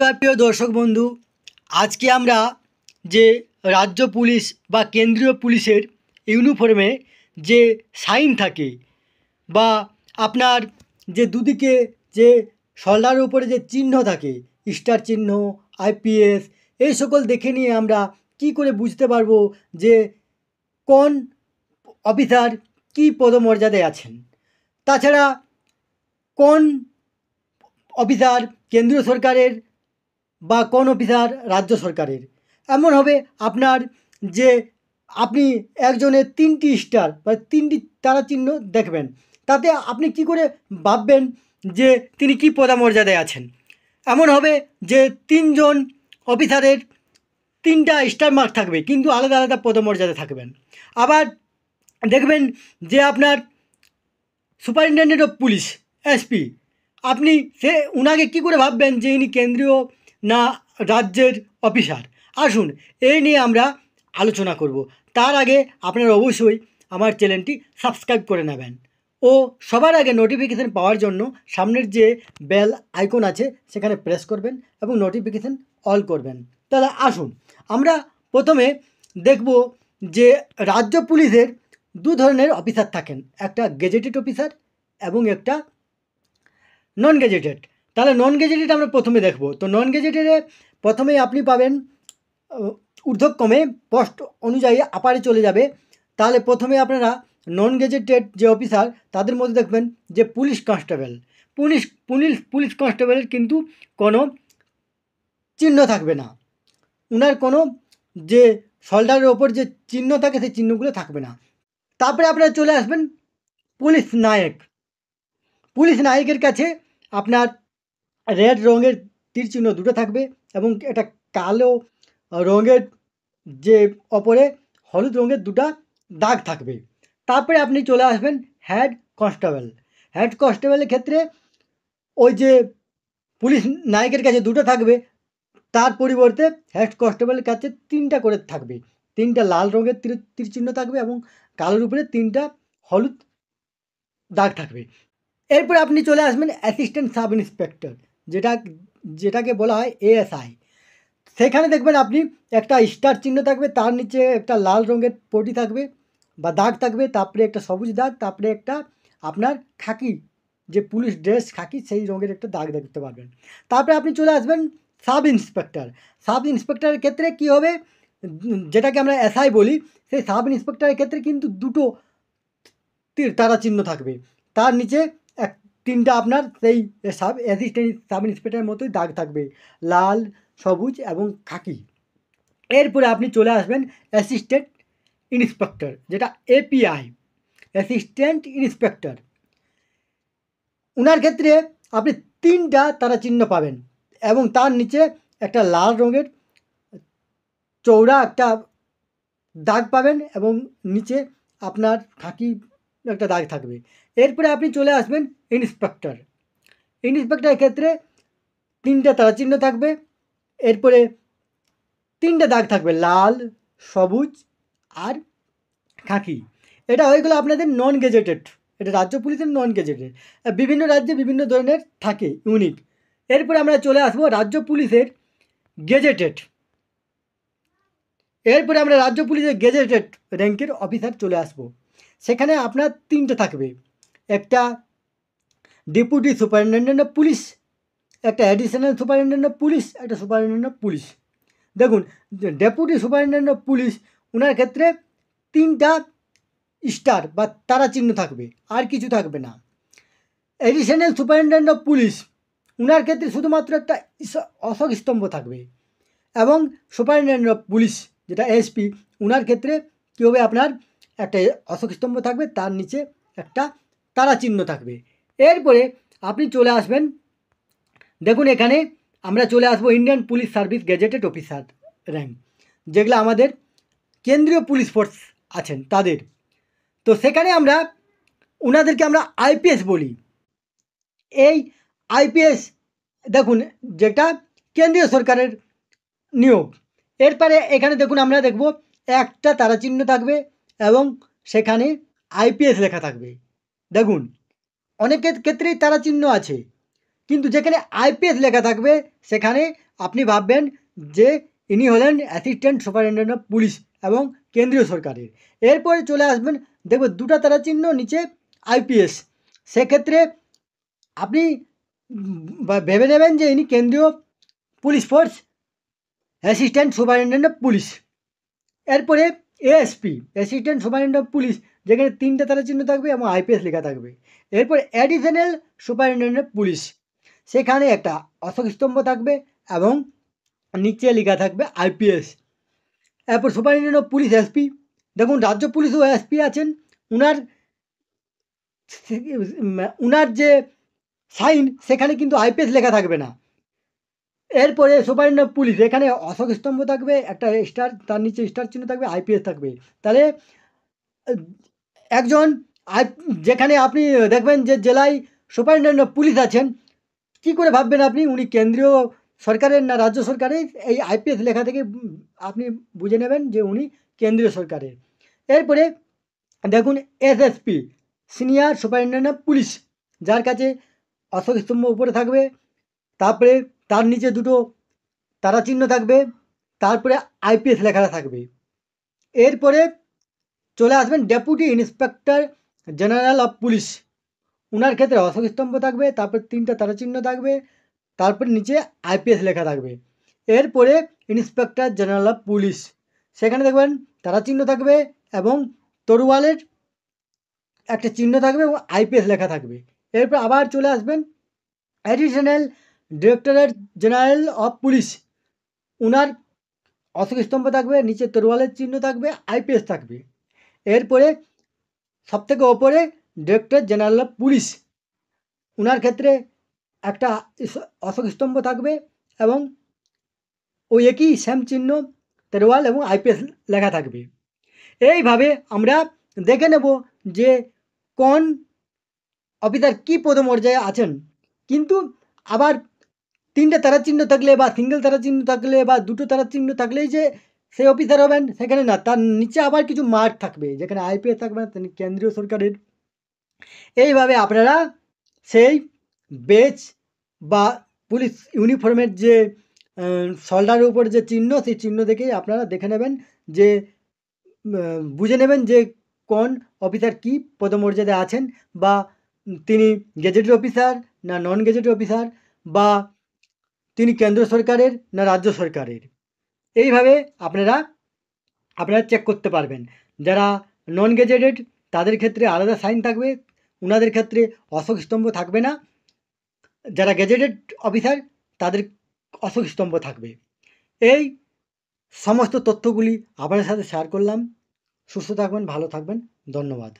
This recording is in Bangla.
প্রিয় দর্শক বন্ধু, আজকে আমরা যে রাজ্য পুলিশ বা কেন্দ্রীয় পুলিশের ইউনিফর্মে যে সাইন থাকে বা আপনার যে দুদিকে যে শোল্ডারের উপরে যে চিহ্ন থাকে, স্টার চিহ্ন, আইপিএস, এই সকল দেখে নিয়ে আমরা কি করে বুঝতে পারবো যে কোন অফিসার কী পদমর্যাদায় আছেন। তাছাড়া কোন অফিসার কেন্দ্রীয় সরকারের বা কোন অফিসার রাজ্য সরকারের। এমন হবে আপনার যে আপনি একজনের ৩টি স্টার বা ৩টি তারা চিহ্ন দেখবেন, তাতে আপনি কি করে ভাববেন যে তিনি কী পদমর্যাদায় আছেন। এমন হবে যে ৩ জন অফিসারের ৩টা স্টার মার্ক থাকবে, কিন্তু আলাদা আলাদা পদমর্যাদায় থাকবেন। আবার দেখবেন যে আপনার সুপারিনটেনডেন্ট অফ পুলিশ, এসপি, আপনি উনাকে কী করে ভাববেন যে ইনি কেন্দ্রীয় না রাজ্যের অফিসার। আসুন এই নিয়ে আমরা আলোচনা করব। তার আগে আপনারা অবশ্যই আমার চ্যানেলটি সাবস্ক্রাইব করে নেবেন ও সবার আগে নোটিফিকেশান পাওয়ার জন্য সামনের যে বেল আইকন আছে সেখানে প্রেস করবেন এবং নোটিফিকেশান অল করবেন। তাহলে আসুন আমরা প্রথমে দেখব যে রাজ্য পুলিশের দু ধরনের অফিসার থাকেন, একটা গেজেটেড অফিসার এবং একটা নন গেজেটেড। তাহলে নন গেজেটেড আমরা প্রথমে দেখব। তো নন গেজেটেডে প্রথমেই আপনি পাবেন ঊর্ধ্বক্রমে পোস্ট অনুযায়ী আপারে চলে যাবে। তাহলে প্রথমে আপনারা নন গেজেটেড যে অফিসার তাদের মধ্যে দেখবেন যে পুলিশ কনস্টেবল। পুলিশ কনস্টেবলের কিন্তু কোনো চিহ্ন থাকবে না, উনার কোনো যে শোল্ডারের ওপর যে চিহ্ন থাকে সেই চিহ্নগুলো থাকবে না। তারপরে আপনারা চলে আসবেন পুলিশ নায়ক। পুলিশ নায়কের কাছে আপনার রেড রঙের তীর চিহ্ন দুটো থাকবে এবং একটা কালো রঙের যে ওপরে হলুদ রঙের দুটা দাগ থাকবে। তারপরে আপনি চলে আসবেন হেড কনস্টেবল। হেড কনস্টেবলের ক্ষেত্রে ওই যে পুলিশ নায়কের কাছে দুটো থাকবে, তার পরিবর্তে হেড কনস্টেবলের কাছে 3টা করে থাকবে। 3টা লাল রঙের তীর চিহ্ন থাকবে এবং কালোর উপরে 3টা হলুদ দাগ থাকবে। এরপরে আপনি চলে আসবেন অ্যাসিস্ট্যান্ট সাব ইন্সপেক্টর, যেটাকে বলা হয় এএসআই। সেখানে দেখবেন আপনি একটা স্টার চিহ্ন থাকবে, তার নিচে একটা লাল রঙের পটি থাকবে বা দাগ থাকবে, তারপরে একটা সবুজ দাগ, তারপরে একটা আপনার খাকি যে পুলিশ ড্রেস খাকি সেই রঙের একটা দাগ দেখতে পারবেন। তারপরে আপনি চলে আসবেন সাব ইন্সপেক্টর। সাব ইন্সপেক্টরের ক্ষেত্রে কী হবে, যেটাকে আমরা এসআই বলি, সেই সাব ইন্সপেক্টরের ক্ষেত্রে কিন্তু দুটো তারা চিহ্ন থাকবে, তার নিচে 3টা আপনার সেই অ্যাসিস্ট্যান্ট সাব ইন্সপেক্টরের মতোই দাগ থাকবে, লাল, সবুজ এবং খাকি। এরপরে আপনি চলে আসবেন অ্যাসিস্ট্যান্ট ইন্সপেক্টর, যেটা এপিআই, অ্যাসিস্ট্যান্ট ইন্সপেক্টর। উনার ক্ষেত্রে আপনি 3টা তারা চিহ্ন পাবেন এবং তার নিচে একটা লাল রঙের চওড়া একটা দাগ পাবেন এবং নিচে আপনার খাকি একটা দাগ থাকবে। এরপরে আপনি চলে আসবেন ইন্সপেক্টর। ইন্সপেক্টরের ক্ষেত্রে 3টা তারা চিহ্ন থাকবে, এরপরে 3টা দাগ থাকবে, লাল, সবুজ আর খাকি। এটা হয়ে গেলো আপনাদের নন গেজেটেড। এটা রাজ্য পুলিশের নন গেজেটেড। বিভিন্ন রাজ্যে বিভিন্ন ধরনের থাকে ইউনিক। এরপরে আমরা চলে আসবো রাজ্য পুলিশের গেজেটেড। এরপরে আমরা রাজ্য পুলিশের গেজেটেড র্যাঙ্কের অফিসার চলে আসবো। সেখানে আপনার 3টে থাকবে, একটা ডেপুটি সুপারিনটেনডেন্ট অফ পুলিশ, একটা অ্যাডিশনাল সুপারিনটেন্ডেন্ট অফ পুলিশ, একটা সুপারিনটেন্ডেন্ট অফ পুলিশ। দেখুন, ডেপুটি সুপারিনটেন্ডেন্ট অফ পুলিশ ওনার ক্ষেত্রে 3টা স্টার বা তারা চিহ্ন থাকবে, আর কিছু থাকবে না। অ্যাডিশনাল সুপারিনটেন্ডেন্ট অফ পুলিশ ওনার ক্ষেত্রে শুধুমাত্র একটা অশোক স্তম্ভ থাকবে এবং সুপারিনটেন্ডেন্ট অফ পুলিশ যেটা এসপি, ওনার ক্ষেত্রে কী হবে, আপনার একটা অশোক স্তম্ভ থাকবে, তার নিচে একটা তারা চিহ্ন থাকবে। এরপরে আপনি চলে আসবেন, দেখুন এখানে আমরা চলে আসবো Indian police service gazetted officer rank, যেগুলো আমাদের কেন্দ্রীয় পুলিশ ফোর্স আছেন তাদের। তো সেখানে আমরা ওনাদেরকে আমরা আইপিএস বলি। এই আইপিএস দেখুন যেটা কেন্দ্রীয় সরকারের নিয়োগ। এরপরে এখানে দেখুন আমরা দেখব একটা তারা চিহ্ন থাকবে এবং সেখানে আইপিএস লেখা থাকবে। দেখুন অনেকের ক্ষেত্রেই তারা চিহ্ন আছে, কিন্তু যেখানে আইপিএস লেখা থাকবে সেখানে আপনি ভাববেন যে ইনি হলেন অ্যাসিস্ট্যান্ট সুপারিনটেন্ডেন্ট অফ পুলিশ এবং কেন্দ্রীয় সরকারের। এরপরে চলে আসবেন, দেখবেন দুটো তারা চিহ্ন নিচে আইপিএস। সেক্ষেত্রে আপনি ভেবে নেবেন যে ইনি কেন্দ্রীয় police force assistant superintendent of police. এরপরে ASP assistant superintendent of police, যেখানে 3টে তারা চিহ্ন থাকবে এবং আইপিএস লেখা থাকবে। এরপর অ্যাডিশনাল সুপারিনটেন্ডেন্ট অফ পুলিশ, সেখানে একটা অশোক স্তম্ভ থাকবে এবং নিচে লেখা থাকবে আইপিএস। এরপর সুপারিনটেন্ডেন্ট অফ পুলিশ এসপি, দেখুন রাজ্য পুলিশও এসপি আছেন, উনার উনার যে সাইন সেখানে কিন্তু আইপিএস লেখা থাকবে না। এরপরে সুপারিনটেন্ডেন্ট অফ পুলিশ, এখানে অশোক স্তম্ভ থাকবে, একটা স্টার, তার নিচে স্টার চিহ্ন থাকবে, আইপিএস থাকবে। তাহলে একজন যেখানে আপনি দেখবেন যে জেলায় সুপারিনটেন্ডেন্ট অফ পুলিশ আছেন, কী করে ভাববেন আপনি উনি কেন্দ্রীয় সরকারের না রাজ্য সরকারের? এই আইপিএস লেখা থেকে আপনি বুঝে নেবেন যে উনি কেন্দ্রীয় সরকারের। এরপরে দেখুন SSP senior superintendent of police, যার কাছে অশোক স্তম্ভ উপরে থাকবে, তারপরে তার নিচে দুটো তারা চিহ্ন থাকবে, তারপরে আইপিএস লেখাটা থাকবে। এরপরে চলে আসবেন deputy inspector general of police, উনার ক্ষেত্রে অশোক স্তম্ভ থাকবে, তারপর 3টে তারা চিহ্ন থাকবে, তারপর নিচে আইপিএস লেখা থাকবে। এরপরে ইন্সপেক্টর জেনারেল অফ পুলিশ, সেখানে দেখবেন তারা চিহ্ন থাকবে এবং তরোয়ালের একটা চিহ্ন থাকবে এবং আইপিএস লেখা থাকবে। এরপর আবার চলে আসবেন additional directorate general of police, উনার অশোক স্তম্ভ থাকবে, নিচে তরোয়ালের চিহ্ন থাকবে, আইপিএস থাকবে। এরপরে সবথেকে ওপরে ডিরেক্টর জেনারেল অফ পুলিশ, উনার ক্ষেত্রে একটা অশোক স্তম্ভ থাকবে এবং ওই একই সেম চিহ্ন তরোয়াল এবং আইপিএস লেখা থাকবে। এইভাবে আমরা দেখে নেব যে কোন অফিসার কী পদমর্যাদায় আছেন। কিন্তু আবার 3টে তারা চিহ্ন থাকলে বা সিঙ্গেল তারা চিহ্ন থাকলে বা 2টো তারা চিহ্ন থাকলেই যে সেই অফিসার হবেন সেখানে না, তার নিচে আবার কিছু মার্ক থাকবে, যেখানে আইপিএস থাকবে না, তিনি কেন্দ্রীয় সরকারের। এইভাবে আপনারা সেই বেজ বা পুলিশ ইউনিফর্মের যে শোল্ডারের উপর যে চিহ্ন, সেই চিহ্ন দেখেই আপনারা দেখে নেবেন যে বুঝে নেবেন যে কোন অফিসার কী পদমর্যাদায় আছেন, বা তিনি গেজেটেড অফিসার না নন গেজেটেড অফিসার, বা তিনি কেন্দ্র সরকারের না রাজ্য সরকারের। এইভাবে আপনারা চেক করতে পারবেন। যারা নন গেজেটেড তাদের ক্ষেত্রে আলাদা সাইন থাকবে, ওনাদের ক্ষেত্রে অশোক স্তম্ভ থাকবে না। যারা গেজেটেড অফিসার তাদের অশোক স্তম্ভ থাকবে। এই সমস্ত তথ্যগুলি আপনাদের সাথে শেয়ার করলাম। সুস্থ থাকবেন, ভালো থাকবেন, ধন্যবাদ।